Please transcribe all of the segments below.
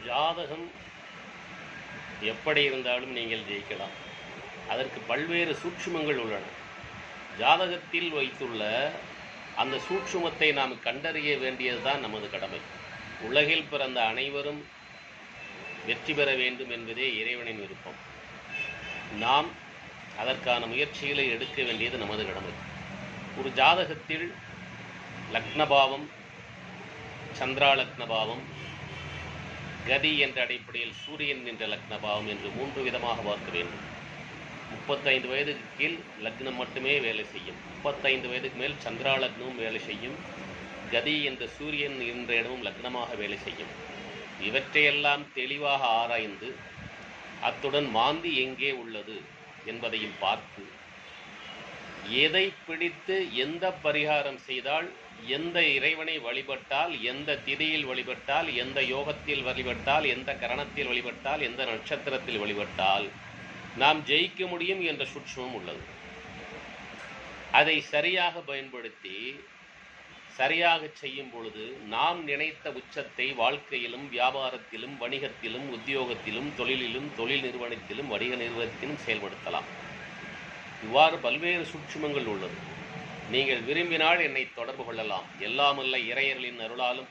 ஜாதகம் எப்படி இருந்தாலும் நீங்கள் ஜெயிக்கலாம். அதற்கு பல்வேறு சூட்சுமங்கள் உள்ளன. ஜாதகத்தில் வைத்துள்ள அந்த சூட்சுமத்தை நாம் கண்டறிய வேண்டியதுதான் நமது கடமை. உலகில் பிறந்த அனைவரும் வெற்றி பெற வேண்டும் என்பதே இறைவனின் விருப்பம். நாம் அதற்கான முயற்சிகளை எடுக்க வேண்டியது நமது கடமை. ஒரு ஜாதகத்தில் லக்னபாவம், சந்திரா லக்னபாவம், கதி என்ற அடிப்படையில் சூரியன் என்ற லக்னபாவம் என்று 3 விதமாக பார்க்க வேண்டும். 35 வயதுக்கு கீழ் லக்னம் மட்டுமே வேலை செய்யும். 35 வயதுக்கு மேல் சந்திரா லக்னமும் வேலை செய்யும். கதி என்ற சூரியன் என்ற இடமும் லக்னமாக வேலை செய்யும். இவற்றையெல்லாம் தெளிவாக ஆராய்ந்து அத்துடன் மாந்தி எங்கே உள்ளது என்பதையும் பார்த்து எதை பிடித்து எந்த பரிகாரம் செய்தால், எந்த இறைவனை வழிபட்டால், எந்த திதியில் வழிபட்டால், எந்த யோகத்தில் வழிபட்டால், எந்த கரணத்தில் வழிபட்டால், எந்த நட்சத்திரத்தில் வழிபட்டால் நாம் ஜெயிக்க முடியும் என்ற சூட்சுமம் உள்ளது. அதை சரியாக பயன்படுத்தி சரியாக செய்யும் பொழுது நாம் நினைத்த உச்சத்தை வாழ்க்கையிலும், வியாபாரத்திலும், வணிகத்திலும், உத்தியோகத்திலும், தொழிலிலும், தொழில் நிறுவனத்திலும், வணிக நிறுவனத்திலும் செயல்படுத்தலாம். இவ்வாறு பல்வேறு சூட்சுமங்கள் உள்ளது. நீங்கள் விரும்பினால் என்னை தொடர்பு கொள்ளலாம். எல்லாமல்ல இறையர்களின் அருளாலும்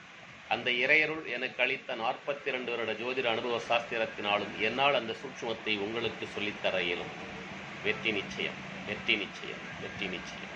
அந்த இறையருள் எனக்கு அளித்த 42 வருட ஜோதிட அனுபவ சாஸ்திரத்தினாலும் என்னால் அந்த சூட்சுமத்தை உங்களுக்கு சொல்லித்தர இயலும். வெற்றி நிச்சயம், வெற்றி நிச்சயம், வெற்றி நிச்சயம்.